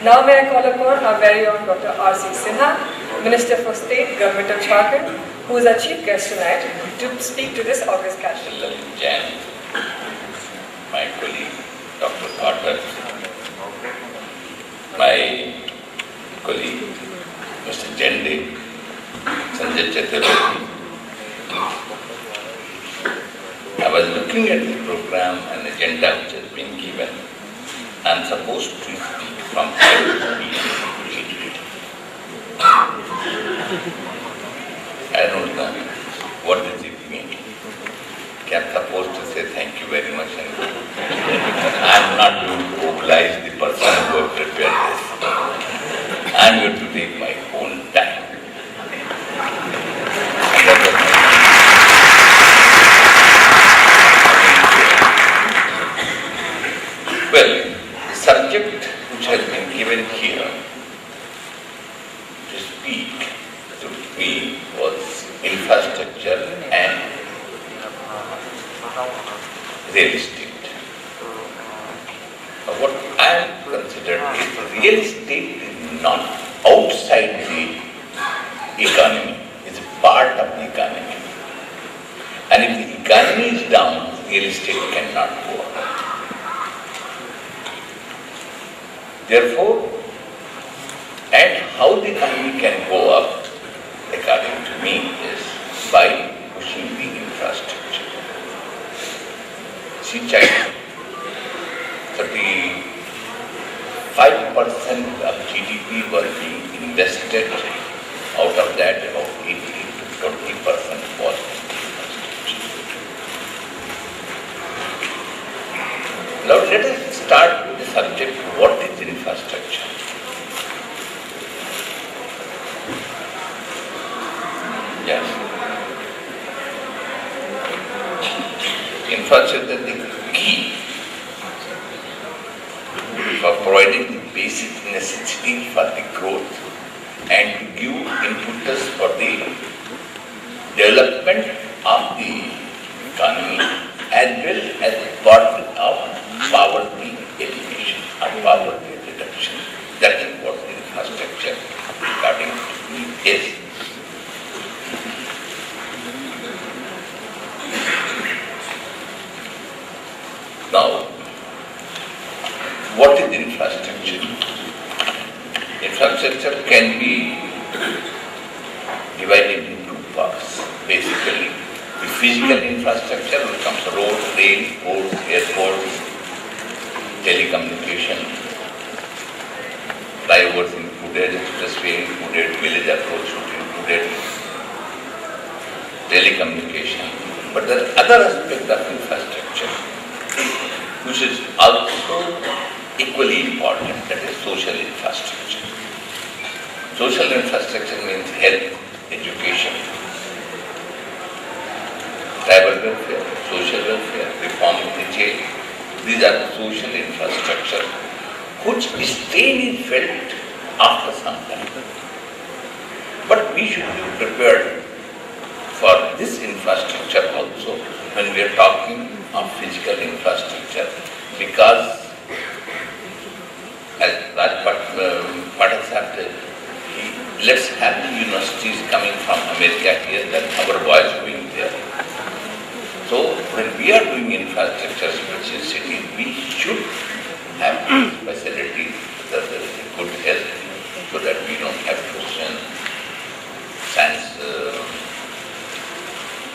Now may I call upon our very own Dr. R.C. Sinha, Minister for State, Government of Jharkhand, who is our chief guest tonight, to speak to this august gathering. Jan, my colleague, Dr. Carter, my colleague, Mr. Jende, Sanjay Chaturvedi. I was looking at the program and agenda which has been given. I am supposed to speak from 7 p.m. I don't know what does it mean. I am supposed to say thank you very much and I am not going to mobilize the person who has prepared this. I am going to take my own time. Well, the subject which has been given here to speak to me was infrastructure and real estate. What I am considered is real estate is not outside the economy, it's a part of the economy. And if the economy is down, real estate cannot go up. Therefore, and how the economy can go up, according to me, is by pushing the infrastructure. See China, 35% of GDP was being invested, out of that about 18 to 20% was infrastructure. Now let us start with the subject, what is infrastructure? Yes. Infrastructure is the key for providing the basic necessities for the growth and to give impetus for the development of the economy as well as the part of poverty elimination or poverty reduction. That is what infrastructure, according to me, is. Now, what is infrastructure? Infrastructure can be divided into two parts. Basically, the physical infrastructure becomes road, rail, ports, airports, telecommunication, flyovers included, expressway included, village approach included, telecommunication. But there are other aspects of infrastructure which is also equally important, that is social infrastructure. Social infrastructure means health, education, tribal welfare, social welfare, reform in the jail. These are the social infrastructure which strain is felt after some time. But we should be prepared for this infrastructure also when we are talking of physical infrastructure, because as Pathak said, let's have the universities coming from America here, then our boys going there. So when we are doing infrastructure in cities, we should have facilities that there is a good health so that we don't have to send science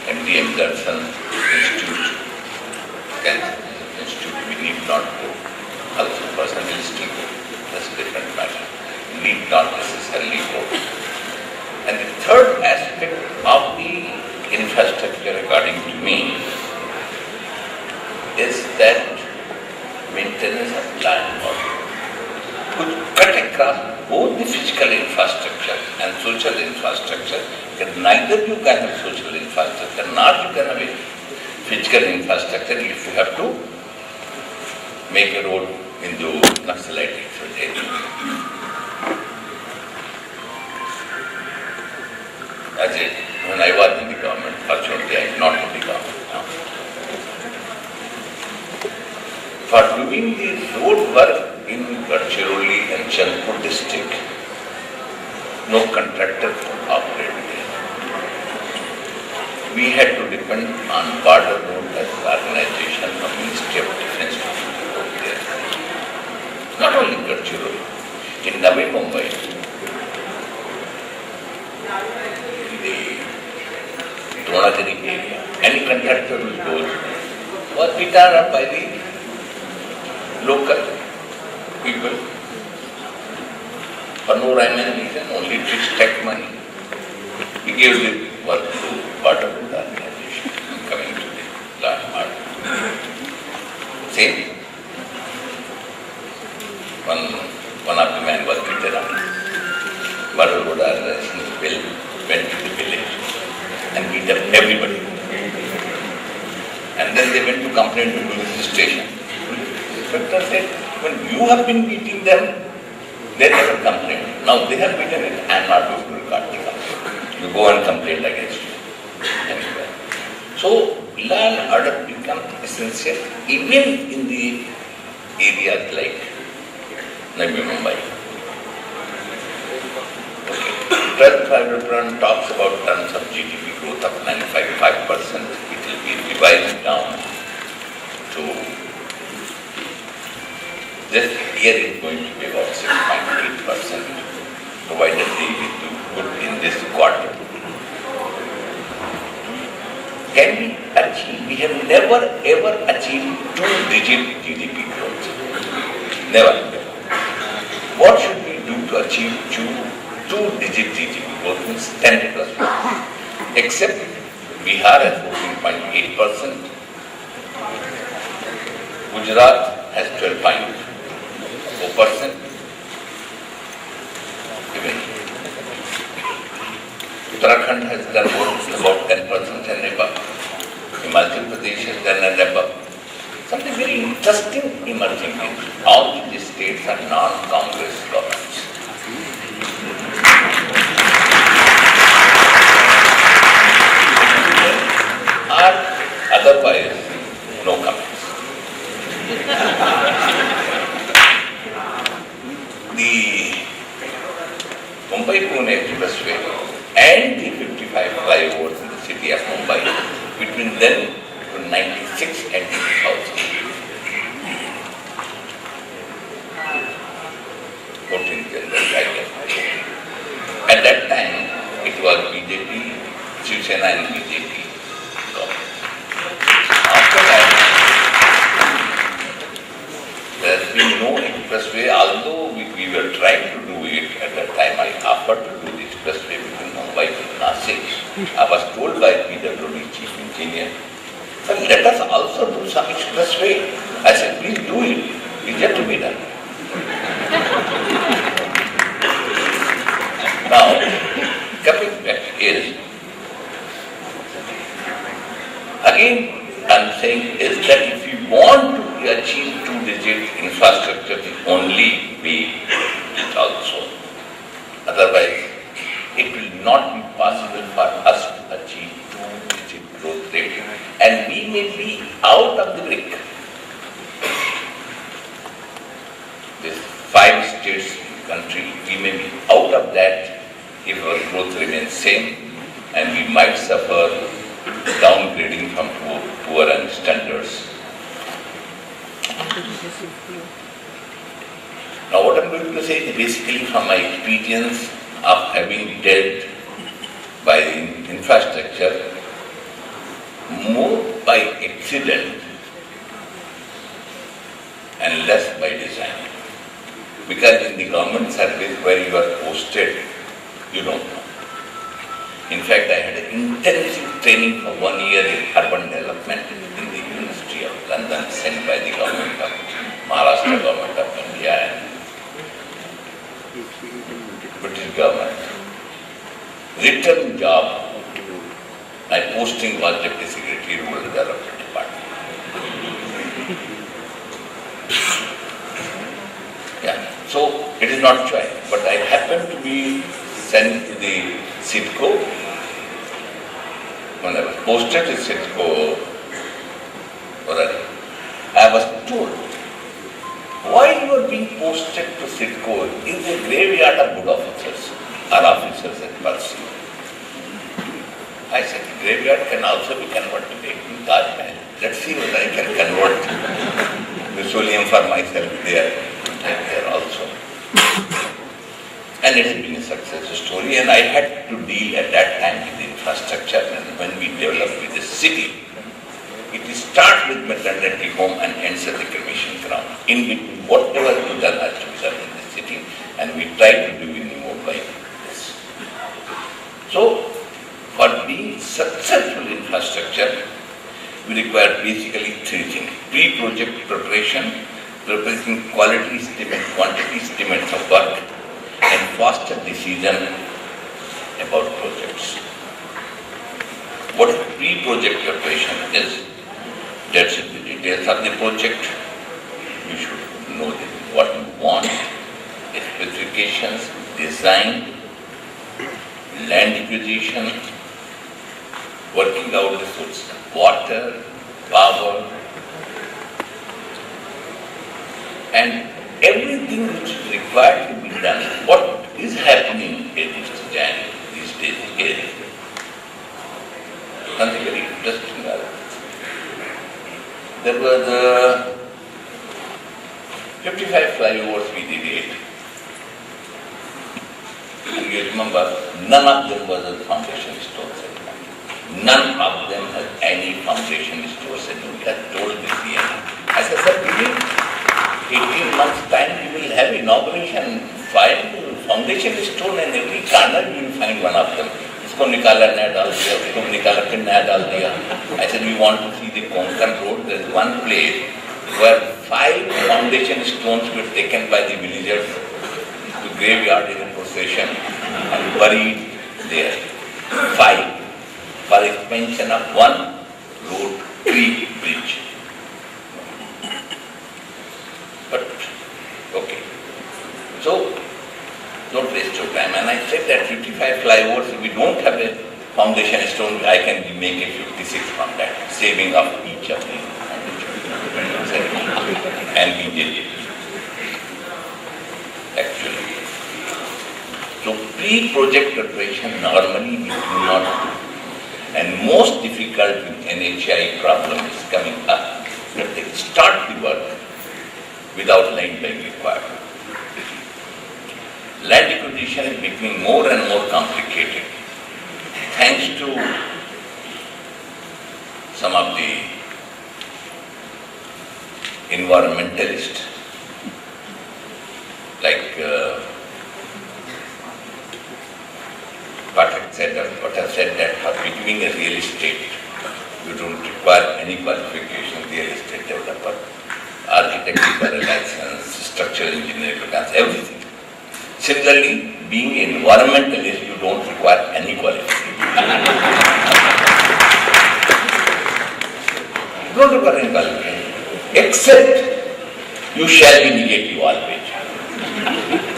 MD Anderson Institute, Cancer Institute, we need not go. Also person will still go. That's a different matter. We need not necessarily go. And the third aspect of the infrastructure, according to me, is that maintenance of landmark, which cut across both the physical infrastructure and social infrastructure. Neither you can have social infrastructure, nor you can have a physical infrastructure if you have to make a road into Naxalite area. That's it. When I was in the government, fortunately I am not in the government now. For doing the road work in Gadchiroli and Chandpur district. No contractor could operate there. We had to depend on border road as organization from Ministry of Defence to work there. Not only Gadchiroli, in Navi Mumbai, the Dronagiri area, any contractor will go was beaten up by the local people for no rhyme and reason, only to extract money. We gave the work to part of the organization, coming to the last part. Same. One of the men was beaten up. Murder would went to the village and beat up everybody. And then they went to complain to the police station. The inspector said, when you have been beating them, they never complained. Now they have beaten it, I am not going to record the complaint. You go and complain against you. Anyway. So, law and order become essential even in the areas like Navi Mumbai. Okay. 12th Five-Year Plan talks about terms of GDP growth of 95%. It will be revised down to this year is going to be about 6.8%, provided they will do good in this quarter. Can we achieve? We have never ever achieved two-digit GDP growth. Never. What should we do to achieve two-digit GDP growth? Means 10%. Except Bihar has 14.8%, Gujarat has 12.4%, even Uttarakhand has done about 10% and above, Himachal Pradesh has done and above. Something very interesting emerging is all these states are non-Congress governments. Or otherwise, no comments. The Mumbai-Pune Expressway and the 55 flyovers in the city of Mumbai, between them to 96 and 2000. 14 years. At that time, it was BJP, Shiv Sena and BJP government. After that, there has been no expressway, although we were trying to do it. At that time, I offered to do the expressway between Mumbai and Nashik. I was told by PWD chief engineer, "Sir, let us also do some expressway." I said, "Please do it. It's yet to be done." Now, coming back is, again, I'm saying is that if you want to achieve two-digit infrastructure, the only way is also. Otherwise, it will not be possible for us to achieve two-digit growth rate, and we may be out of the break. These 5 states in the country, we may be out of that if our growth remains same, and we might suffer downgrading from poor and standards. Now what I'm going to say is basically from my experience of having dealt by the infrastructure more by accident and less by design. Because in the government service where you are posted, you don't know. In fact, I had an intensive training for 1 year in urban development in the University of London, sent by the government of Maharashtra, government of India and British government. Written job, my posting was Deputy Secretary, Rural Development Department. Yeah, so it is not choice, but I happened to be sent to the CIDCO. When I was posted to CIDCO, I was told, why you are being posted to Sidco is a graveyard of good officers or officers at Percy. I said, graveyard can also be converted into Taj Mahal. Let's see whether I can convert petroleum for myself there also. And it has been a success story, and I had to deal at that time with the infrastructure. And when we developed with the city, it starts with maternity home and ends at the cremation ground. In between, whatever is done has to be done in the city, and we try to do in Mumbai this. So, for being successful infrastructure, we require basically three things. Pre-project preparation, preparing quality estimate, quantity estimates of work, and faster decision about projects. What pre-project preparation is, that's the details of the project. You should know what you want, specifications, design, land acquisition, working out the sources of water, power, and everything which is required to be done. What is happening in Mr. Jain these days is something very interesting. There were the 55 flyovers we did it. And you remember, none of them was a foundation stone. None of them has any foundation stone. We had told the CM. I said, sir, within 18 months' time you will have inauguration, find foundation stone, and every corner you will find one of them. इसको निकाला नया डाल दिया, उसको निकाला फिर नया डाल दिया. I said, we want to see the Konkan road. There is one place where 5 foundation stones were taken by the villagers to graveyard in a procession and buried there. 5 for expansion of one road, 3 bridge. But, okay. So, don't waste your time. And I said that 55 flyovers, if we don't have a foundation stone, I can make it 56 from that, saving up each of them. And we did it. Actually. So, pre-project preparation normally we do not do. And most difficult with NHI problem is coming up that they start the work without land being required. Land acquisition is becoming more and more complicated thanks to some of the environmentalists like what have said that for becoming a real estate, you don't require any qualification, real estate developer, architect requires a license, structural engineer requires everything. Similarly, being an environmentalist, you don't require any qualification. Don't require any qualification, except you shall be negative always.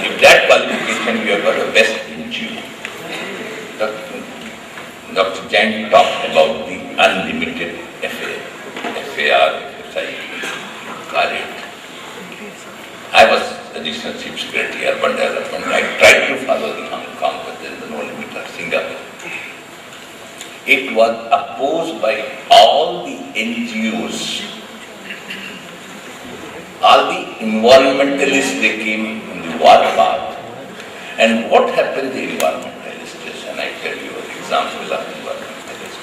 If that qualification you have got the best in you. Dr. Jain talked about the unlimited FAR, I was Additional Chief Secretary, Urban Development. I tried to follow the Hong Kong, but there is no limit of Singapore. It was opposed by all the NGOs, all the environmentalists, they came in the war path. And what happened to the environmentalists? And I tell you an example of environmentalists.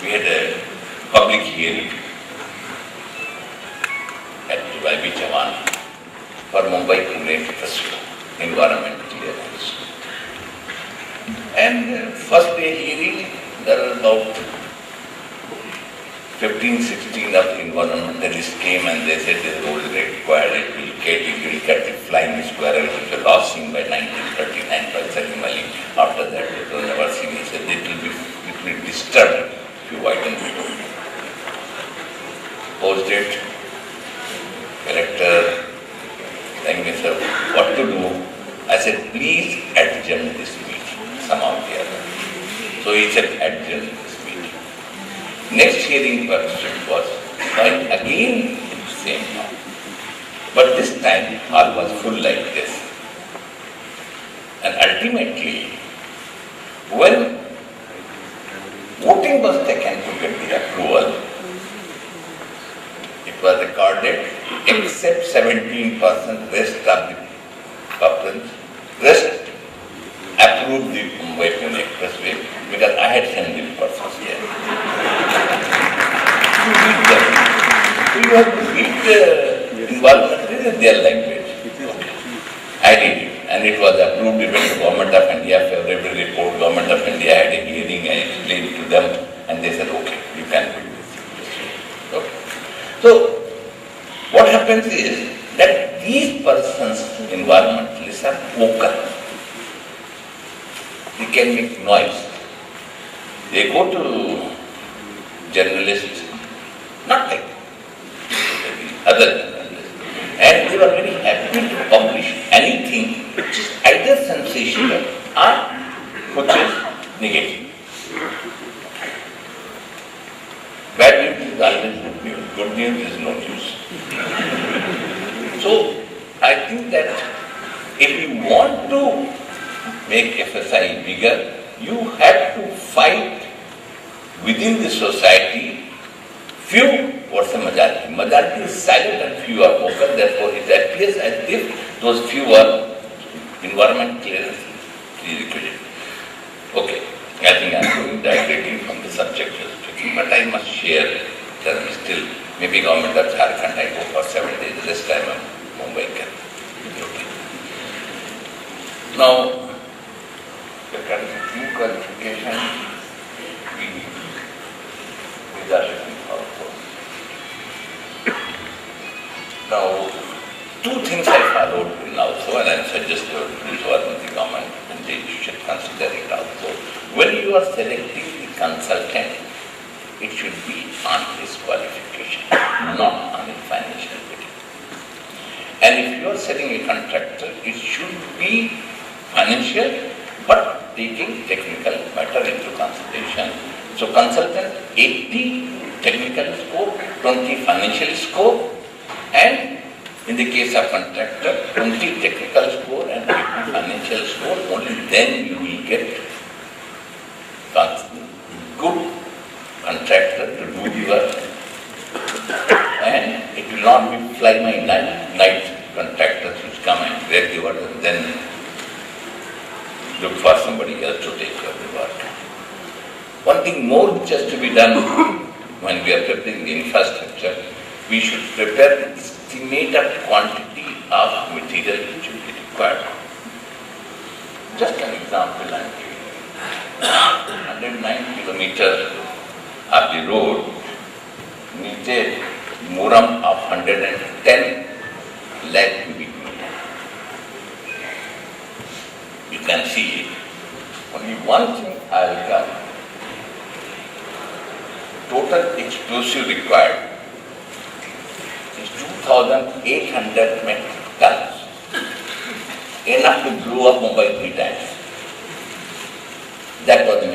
We had a public hearing at YB Chavan for Mumbai-Pune Festival, environment clearance. And first day hearing, there were about 15, 16 of the environmentalists came and they said this road is required, it will catch the flying squirrel, which was last seen by 1939 by Salim Ali. After that, it was never seen. He said it will disturb if you widen the road. Post it, collector, telling me, sir, what to do? I said, please adjourn this meeting, somehow or the other. So he said, adjourn this meeting. Next hearing question was, again same hall. But this time, hall was full like this. And ultimately, when voting was taken to get the approval, it was recorded except 17% rest of the persons, rest approved the Mumbai-Pune Expressway because I had sent the persons here. So you have to read the environment in their language. Okay. I did it, and it was approved. We went to Government of India, favorable report. Government of India had a hearing and explained to them, and they said, okay, you can build this. Okay. So, what happens is that these persons, environmentalists, are vocal. They can make noise. They go to journalists, not like other journalists, and they were very happy to publish anything which is either sensational or which is negative. Bad news is always good news. Good news is no news. So, I think that if you want to make FSI bigger, you have to fight within the society. Few what's the majority? Majority is silent and few are vocal, therefore it appears as if those few are environment clearance prerequisite. Okay, I think I am going directly from the subject you're speaking, but I must share that still, maybe government of Jharkhand I go for 7 days, this time I'm Mumbai can. Okay. Now, the new qualification, these are written also. Now, two things I followed in also, and I suggest to those who are in the government, and they should consider it also. When you are selecting the consultant, it should be on his qualification, not on his financial ability. And if you are setting a contractor, it should be financial, but taking technical matter into consideration. So consultant, 80 technical scope, 20 financial scope, and in the case of contractor, 20 technical score and 50 financial score, only then you will get good contractor to do the work. And it will not be fly-by-night contractors which come and grab the work and then look for somebody else to take care of the work. One thing more which has to be done when we are preparing the infrastructure, we should prepare the estimated quantity of material which will be required. Just an example I am giving. 109 kilometers of the road needs a muram of 110 lakh cubic meter. You can see it. Only one thing I will come. Total explosive required is 2,800 metric tons. Enough to blow up Mumbai 3 times. That was the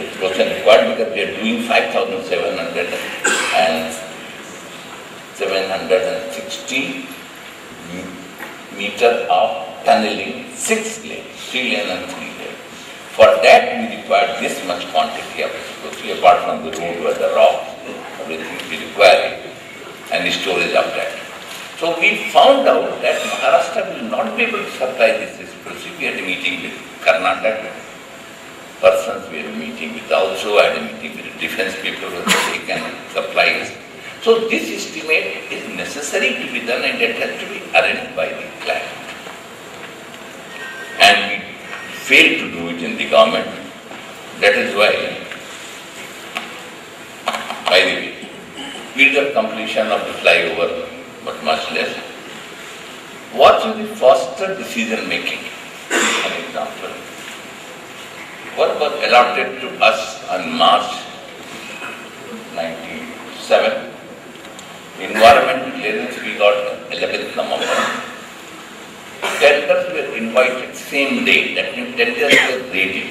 explosion required because we are doing 5,700 and 760 meter of tunneling, 6 lanes, 3 lane and 3 lane. For that we require this much quantity of explosive, apart from the road where the rocks, everything we require it, and the storage of that. So we found out that Maharashtra will not be able to supply this explosive. We had a meeting with Karnataka persons, we had a meeting with also, I had a meeting with the defense people whether they can supply us. So this estimate is necessary to be done and it has to be arranged by the client. And we failed to do it in the government. That is why, by the way, period of completion of the flyover, but much less. What is the faster decision making? An example. What was allotted to us on March 1997? Environmental clearance we got 11th November. Tenders were invited same day, that means tenders were ready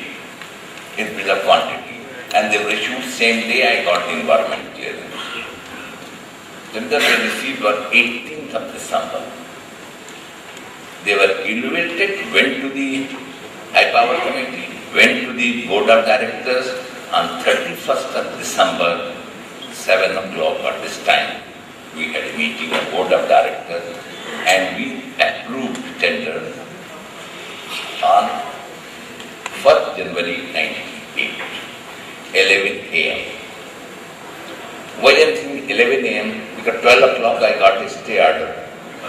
in bigger quantity, and they were issued same day I got the environmental clearance. tender they received on 18th of December. They were evaluated, went to the High Power Committee, went to the Board of Directors on 31st of December, 7 o'clock at this time. We had a meeting of Board of Directors and we approved tender on 1st January 1998, 11 a.m. Why I'm saying 11 a.m.? Because 12 o'clock I got a stay order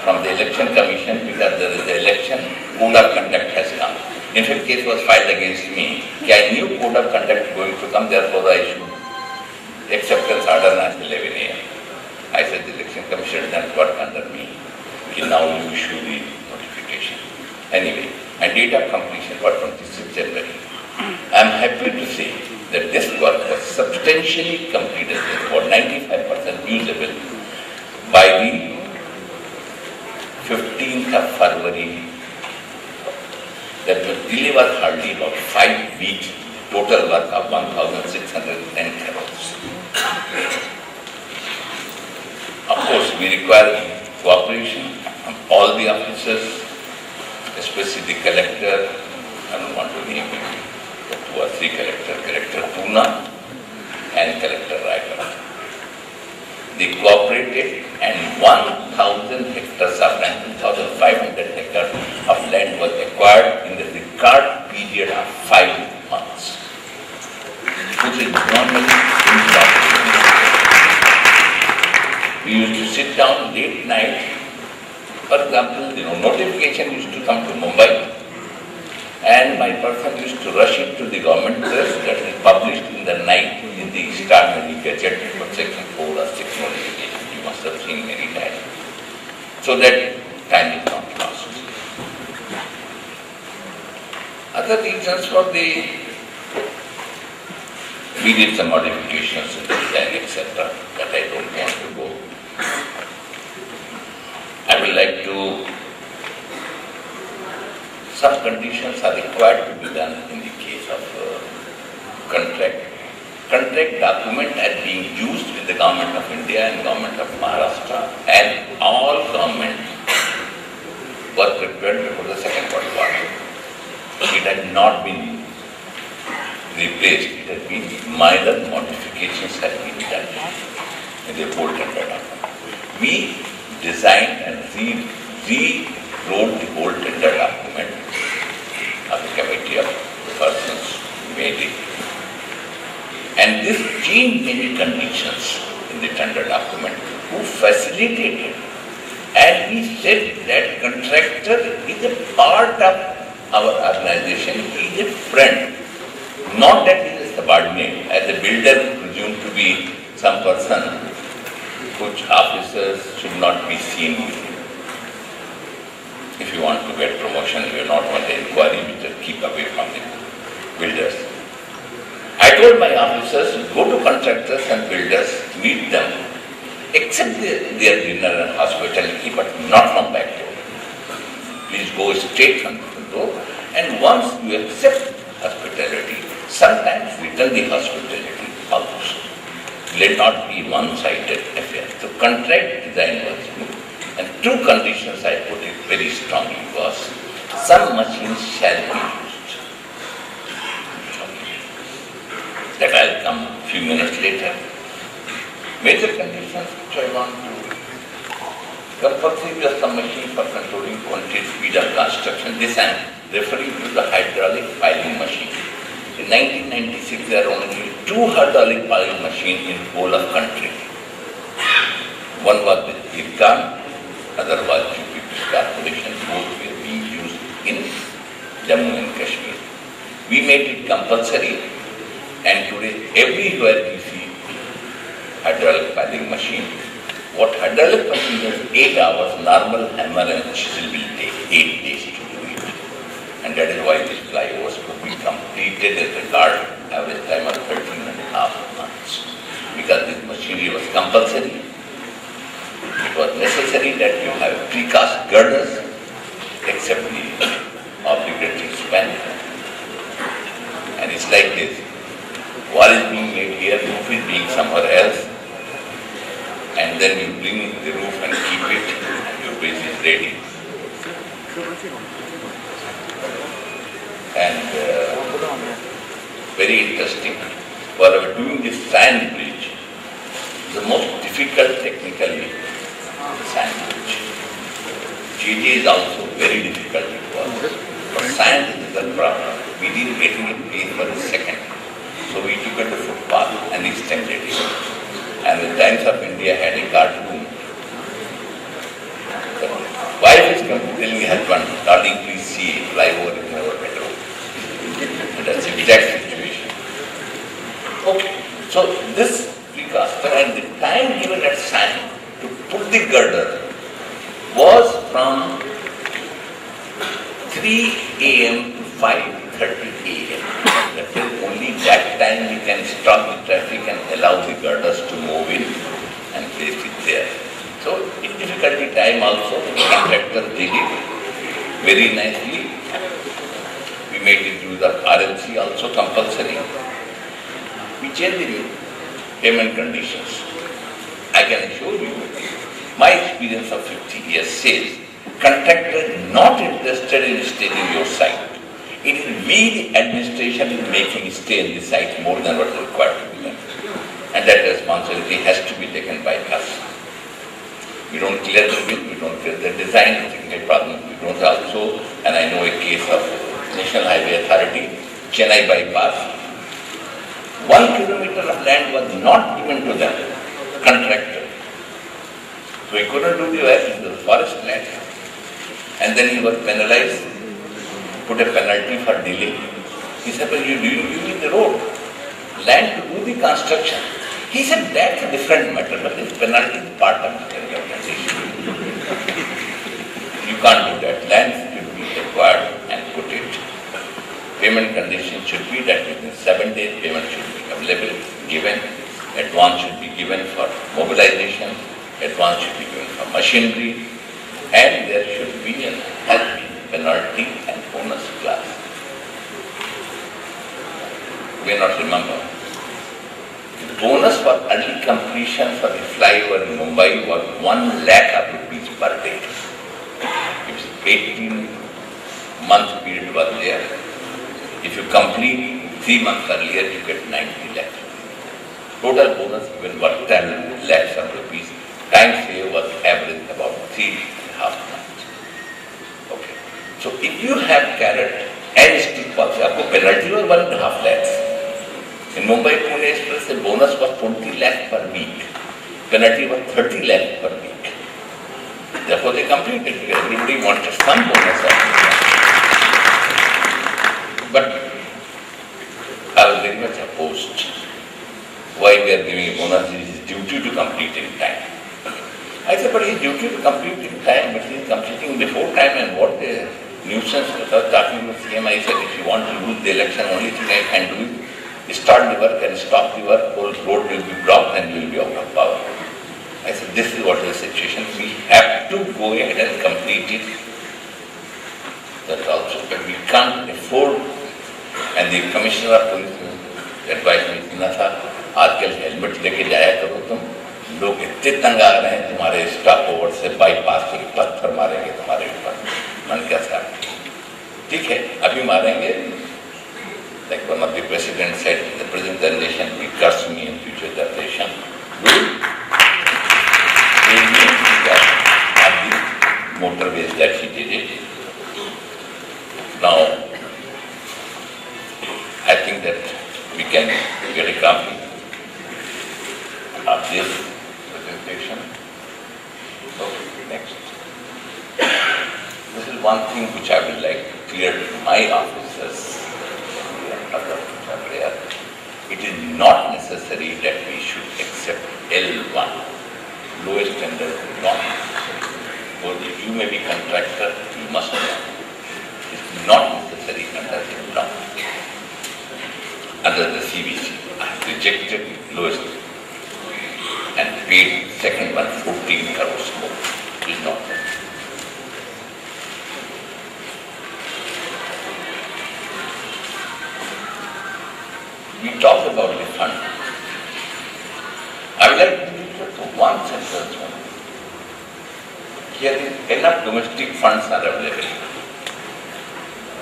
from the Election Commission because there is the election code of conduct has come. In fact, case was filed against me. I knew code of conduct going to come, therefore I issued acceptance order at 11 a.m. I said the Election Commission doesn't work under me. Okay, now you issue the notification. Anyway, and date of completion was 26th January. I am happy to say that this work was substantially completed for 95% usable by the 15th of February. That will deliver hardly about 5 weeks, total work of 1,610 crores. Of course, we require cooperation from all the officers, especially the collector. I don't want to name it, 2 or 3 collectors, Collector Pune and Collector Raipur. They cooperated and 1,000 hectares of land, 2,500 hectares of land was acquired in the record period of 5 months, which is normally impossible. We used to sit down late night. For example, notification used to come to Mumbai and my person used to rush it to the government press that is published in the night in the Star Gazette for section 4 or 6 notification. You must have seen many times. So that time is not lost. Other reasons for we did some modifications in the design, etc. that I don't want to go. I would like to, some conditions are required to be done in the case of contract. Contract document as being used with the Government of India and Government of Maharashtra and all government was prepared before the Second World War. It had not been replaced, it had been minor modifications had been done in the whole tender document. We designed and rewrote the whole tender document of the committee of persons who made it. And this changed many conditions in the tender document who facilitated. And we said that contractor is a part of our organization, he is a friend. Not that he is a subordinate, as a builder presumed to be some person which officers should not be seen with him. If you want to get promotion, you do not want an inquiry, you just keep away from the builders. I told my officers, go to contractors and builders, meet them, accept their dinner and hospitality, but not from back door. Please go straight from the door, and once you accept hospitality, sometimes return the hospitality also. Let not be one-sided affair. So contract design was good. And 2 conditions I put it very strongly was, some machines shall be used. That I'll come a few minutes later. Major conditions which I want to compulsory use some machine for controlling quantity, speed of construction. This I am referring to the hydraulic piling machine. In 1996, there are only 2 hydraulic piling machines in whole of country. One was with Irkan, other was Accommodation. Both were being used in Jammu and Kashmir. We made it compulsory, and today everywhere you see hydraulic piling machine. What hydraulic machine has 8 hours, normal hammer and chisel will take 8 days to do it. And that is why these flyovers could be completed at the guard average time of 13.5 months. Because this machinery was compulsory. It was necessary that you have precast girders, except the obligatory span. And it's like this. Wall is being made here, roof is being somewhere else. and then you bring the roof and keep it, and your base is ready. And very interesting, for doing this sand bridge, the most difficult technically, the sand bridge. GD is also very difficult it was. But sand is the problem. We didn't get any place for a second. So we took it to footpath and extended it. And the Times of India had a cartoon. The wife is come to tell me, husband, darling, please see, flyover is in our bedroom. And that's the exact situation. Okay, so this precaster and the time given at sand to put the girder was from 3 a.m. to 5:30 a.m. That is only that time we can stop the traffic and allow the girders to move in and place it there. So in difficulty time also, the contractor did it very nicely. We made it use of RLC also compulsory. We changed the payment conditions. I can assure you, my experience of 50 years says, contractor not interested in staying in your site. It is we, the administration, is making stay in the site more than what is required to be done. And that responsibility has to be taken by us. We don't clear the bill, we don't clear the design, technical problems. We don't also, and I know a case of National Highway Authority, Chennai bypass. 1 kilometer of land was not given to them, contractor. So he couldn't do the work in the forest land. And then he was penalized, put a penalty for delay. He said, but you didn't give me the road, land to do the construction. He said, that's a different matter, but this penalty is part of the organization. You can't do that. Land should be acquired and put it. Payment condition should be that within 7 days payment should be available, given. Advance should be given for mobilization. Advance should be given for machinery. And there should be an penalty and bonus class. You may not remember. The bonus for early completion for the flyover in Mumbai was 1 lakh rupees per day. It's 18-month period was there. If you complete 3 months earlier, you get 90 lakhs. Total bonus given was 10 lakhs of rupees. Time save was average about 3.5 months. Okay. So if you have carrot and stick policy, आपको penalty was 1.5 lakhs. In Mumbai Pune Express, the bonus was 20 lakhs per week. Penalty was 30 lakhs per week. Therefore, they completed because everybody wanted some bonus. But I was very much opposed. Why we are giving a bonus? It is duty to complete in time. I said, but he is duty to complete in time, but he is completing before time, and what the nuisance. I was talking to CM, I said, if you want to lose the election, only thing I can do is start the work and stop the work, whole road will be blocked and you will be out of power. I said, this is what is the situation. We have to go ahead and complete it. That's also, but we can't afford. And the Commissioner of Police advised me, Sinha sir, आजकल helmet लेके जाया करो तुम, लोग इतने तंग आ रहे हैं तुम्हारे स्टॉप ओवर से, बाईपास से पत्थर मारेंगे तुम्हारे ऊपर. मन क्या था, ठीक है अभी मारेंगे. Like one of the president said, the present generation will curse me in future generation. Will me of the motorways that he did it. Now, I think that we can get a copy of this presentation. Okay, next. This is one thing which I would like to clear to my officers. It is not necessary that we should accept L1, lowest standard not necessary. For if you may be contractor, you must know. It is not necessary under the law. Under the CBC, I have rejected lowest and paid second one 14 crores more. It is not necessary. We talked about the fund. I would like to do it for once and here enough domestic funds are available.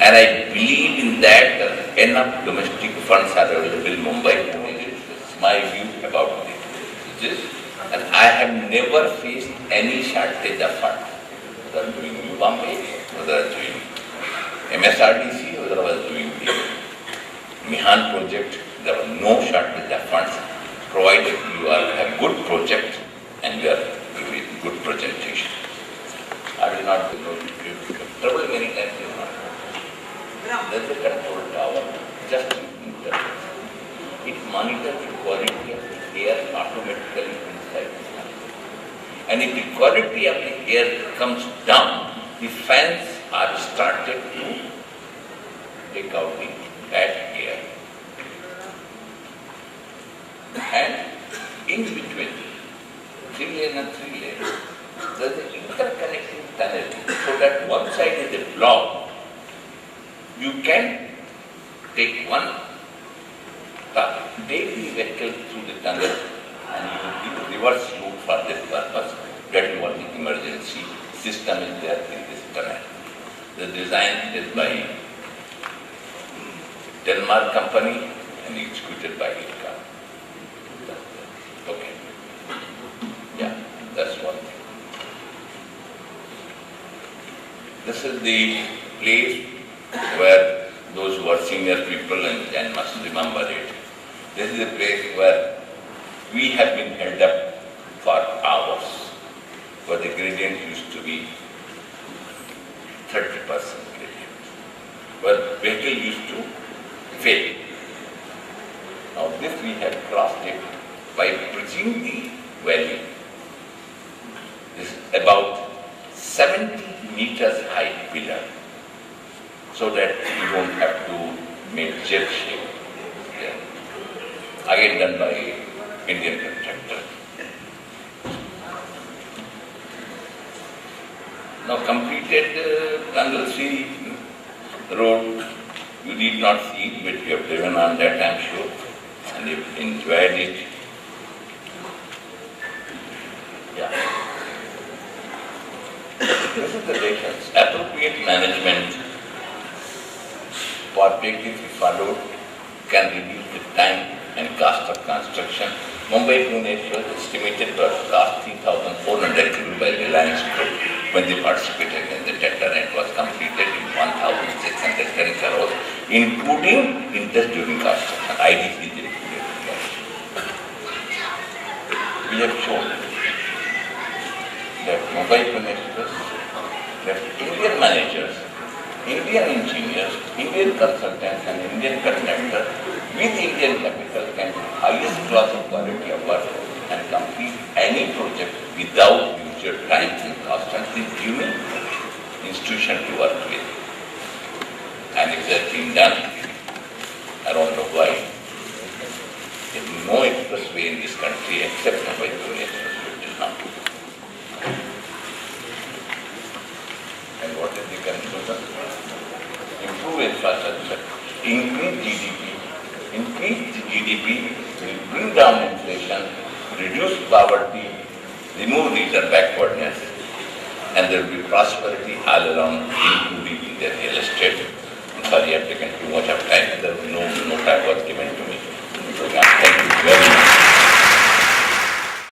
And I believe in that enough domestic funds are available in Mumbai. This is my view about this. And I have never faced any shortage of funds. Whether doing New Bombay, whether doing MSRDC, whether I was doing the Mihan project, there was no shortage of funds, provided you are a good project and you are doing good presentation. I will not trouble many times. There is a control tower just in the it monitors the quality of the air automatically inside the house. And if the quality of the air comes down, the fans are started to take out the bad air. And in between, 3-lane and 3-lane, there is an interconnecting tunnel so that one side is a block. You can take one daily vehicle through the tunnel and you do reverse route for this purpose. That is what the emergency system is there in this tunnel. The design is by Denmark company and executed by ILCA. Okay. Yeah, that's one thing. This is the place where those who are senior people and must remember it. This is a place where we have been held up for hours, where the gradient used to be 30% gradient, where vehicle used to fail. Now this we have crossed it by bridging the valley. This is about 70 meters high pillar, so that you don't have to make jet shape. Yeah. Again done by Indian contractor. Now completed Tunnel C road, you did not see it, but you have driven on that, I am sure, and you enjoyed it. Yeah. This is the difference. Appropriate management for practice if followed can reduce the time and cost of construction. Mumbai Pune was estimated to have cost 3,400 crore by Reliance Group when they participated in the tender, and it was completed in 1,610 crores, including interest during construction. IDC did include cash. We have shown that Mumbai Pune that Indian managers, Indian engineers, Indian consultants and Indian contractors with Indian capital can highest class of quality of work and complete any project without usual time and cost and is giving institution to work with. And it has been done around the world. There is no expressway in this country except Mumbai Pune expressway till now. And what is the conclusion? Improve infrastructure, increase GDP. Increase GDP will bring down inflation, reduce poverty, remove regional backwardness, and there will be prosperity all around, including in the real estate. I'm sorry I have taken too much of time. There was no time was given to me. Thank you.